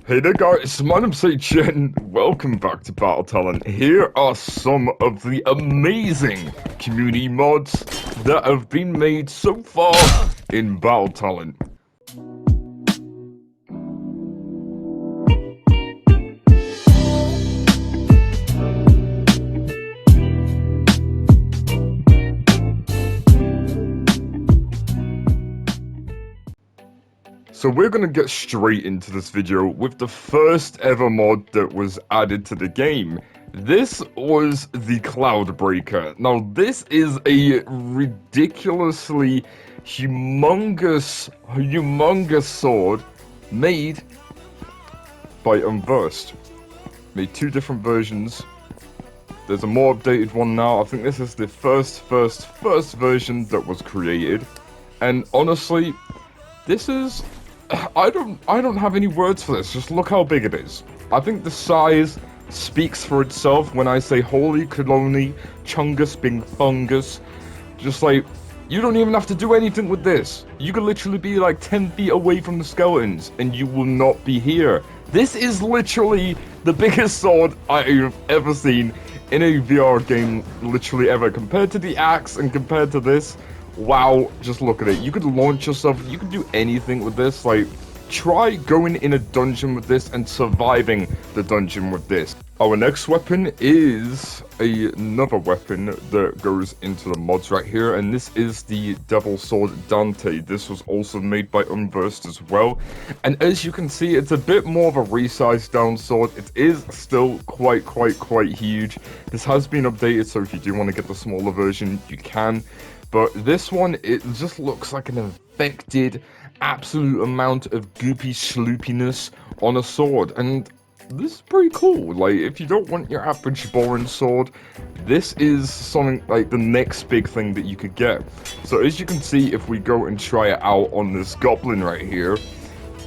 Hey there guys, my name's Cant. Welcome back to Battle Talent. Here are some of the amazing community mods that have been made so far in Battle Talent. So we're gonna get straight into this video with the first ever mod that was added to the game. This was the Cloudbreaker. Now this is a ridiculously humongous sword made by Unversed. Made two different versions. There's a more updated one now. I think this is the first version that was created. And honestly, this is... I don't have any words for this. Just look how big it is. I think the size speaks for itself when I say holy colony, chungus bing fungus. Just like, you don't even have to do anything with this. You could literally be like 10 feet away from the skeletons and you will not be here. This is literally the biggest sword I've ever seen in a VR game, literally ever. Compared to the axe and compared to this, wow, just look at it. You could launch yourself, you could do anything with this. Like, try going in a dungeon with this and surviving the dungeon with this. Our next weapon is another weapon that goes into the mods right here, and this is the Devil Sword Dante. This was also made by Unversed as well, and as you can see, it's a bit more of a resized down sword. It is still quite huge. This has been updated, so if you do want to get the smaller version, you can. But this one, it just looks like an infected, absolute amount of goopy sloopiness on a sword. And this is pretty cool. Like, if you don't want your average boring sword, this is something like the next big thing that you could get. So as you can see, if we go and try it out on this goblin right here,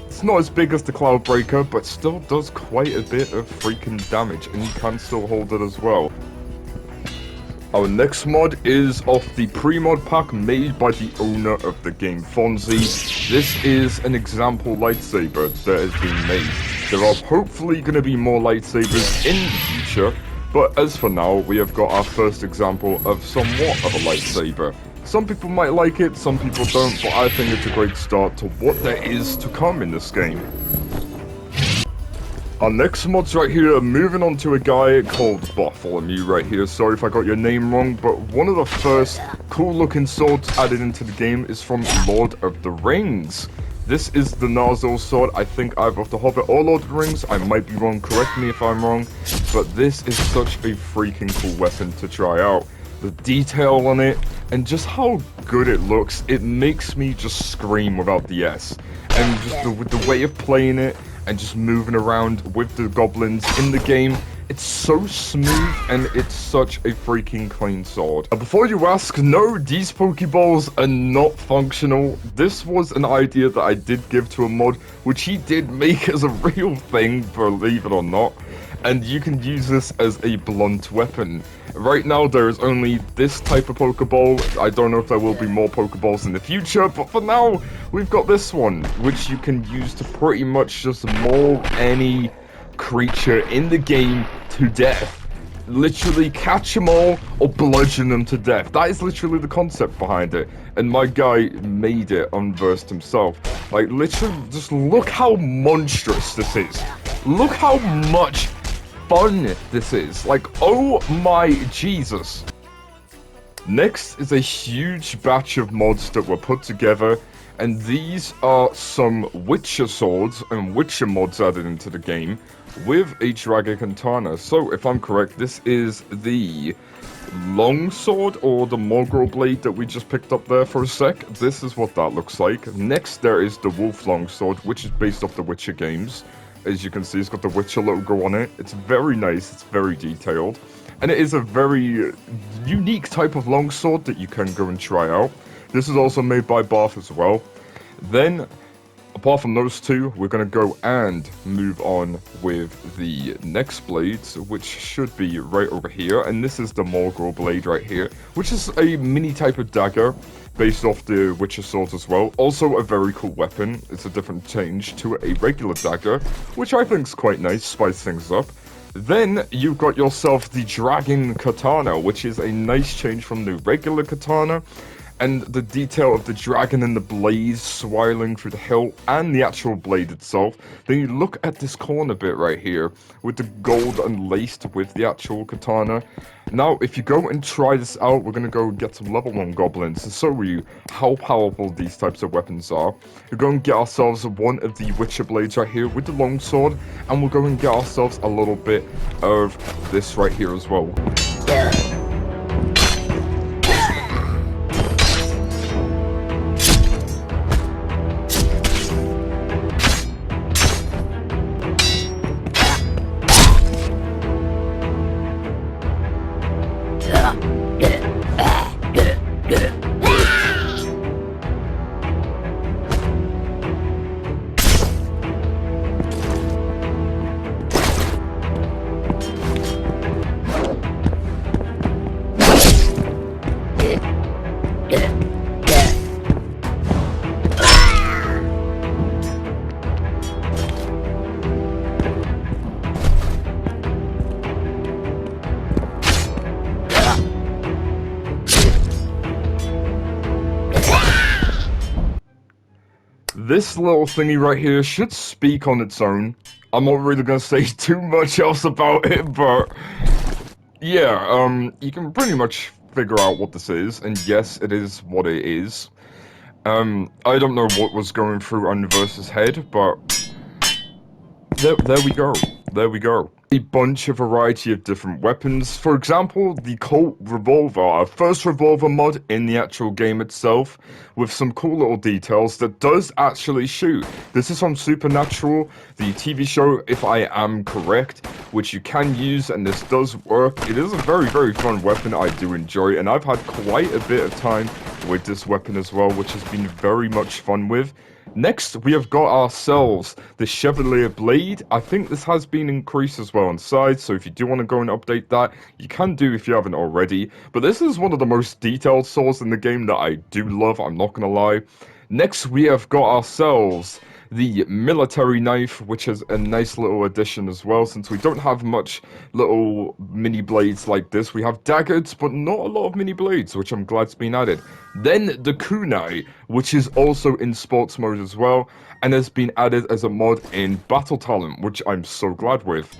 it's not as big as the Cloudbreaker, but still does quite a bit of freaking damage. And you can still hold it as well. Our next mod is off the pre-mod pack made by the owner of the game, Fonzie. This is an example lightsaber that has been made. There are hopefully going to be more lightsabers in the future, but as for now, we have got our first example of somewhat of a lightsaber. Some people might like it, some people don't, but I think it's a great start to what there is to come in this game. Our next mod's right here, moving on to a guy called Bartholomew right here. Sorry if I got your name wrong, but one of the first cool looking swords added into the game is from Lord of the Rings. This is the Narsil sword, I think either of the Hobbit or Lord of the Rings. I might be wrong, correct me if I'm wrong, but this is such a freaking cool weapon to try out. The detail on it, and just how good it looks, it makes me just scream without the S. And just the way of playing it, and just moving around with the goblins in the game, it's so smooth and it's such a freaking clean sword. Before you ask, no, these Pokeballs are not functional. This was an idea that I did give to a mod, which he did make as a real thing, believe it or not. And you can use this as a blunt weapon. Right now, there is only this type of Pokeball. I don't know if there will be more Pokeballs in the future, but for now, we've got this one, which you can use to pretty much just maul any creature in the game to death. Literally catch them all or bludgeon them to death. That is literally the concept behind it. And my guy made it Unversed himself. Like, literally, just look how monstrous this is. Look how much fun this is. Like, oh my Jesus. Next is a huge batch of mods that were put together, and these are some Witcher swords and Witcher mods added into the game with a Dragon Katana. So if I'm correct, this is the long sword or the mongrel blade that we just picked up there for a sec. This is what that looks like. Next there is the wolf longsword, which is based off the Witcher games. As you can see, it's got the Witcher logo on it. It's very nice, it's very detailed. And it is a very unique type of longsword that you can go and try out. This is also made by Barth as well. Then, apart from those two, we're going to go and move on with the next blades, which should be right over here. And this is the Morgul blade right here, which is a mini type of dagger based off the Witcher sword as well. Also a very cool weapon. It's a different change to a regular dagger, which I think is quite nice, spice things up. Then you've got yourself the Dragon Katana, which is a nice change from the regular katana. And the detail of the dragon and the blaze swirling through the hilt and the actual blade itself. Then you look at this corner bit right here with the gold unlaced with the actual katana. Now, if you go and try this out, we're going to go get some level 1 goblins to show you how powerful these types of weapons are. We're going to get ourselves one of the Witcher blades right here with the longsword, and we'll go and get ourselves a little bit of this right here as well. This little thingy right here should speak on its own. I'm not really gonna say too much else about it, but yeah, you can pretty much figure out what this is, and yes, it is what it is. I don't know what was going through Universe's head, but there we go. There we go. A bunch of variety of different weapons. For example, the Colt Revolver, our first revolver mod in the actual game itself, with some cool little details that does actually shoot. This is from Supernatural, the TV show, if I am correct, which you can use, and this does work. It is a very, very fun weapon. I do enjoy it, and I've had quite a bit of time with this weapon as well, which has been very much fun with. Next, we have got ourselves the Chevalier Blade. I think this has been increased as well in size, so if you do want to go and update that, you can do if you haven't already. But this is one of the most detailed swords in the game that I do love, I'm not gonna lie. Next, we have got ourselves the military knife, which is a nice little addition as well, since we don't have much little mini blades like this. We have daggers, but not a lot of mini blades, which I'm glad's been added. Then the kunai, which is also in sports mode as well, and has been added as a mod in Battle Talent, which I'm so glad with.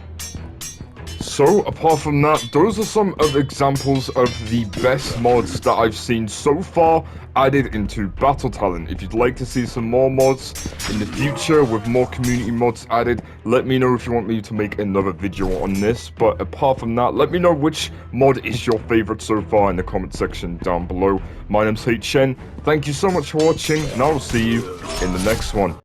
So, apart from that, those are some of examples of the best mods that I've seen so far added into Battle Talent. If you'd like to see some more mods in the future with more community mods added, let me know if you want me to make another video on this. But apart from that, let me know which mod is your favorite so far in the comment section down below. My name's HN, thank you so much for watching, and I will see you in the next one.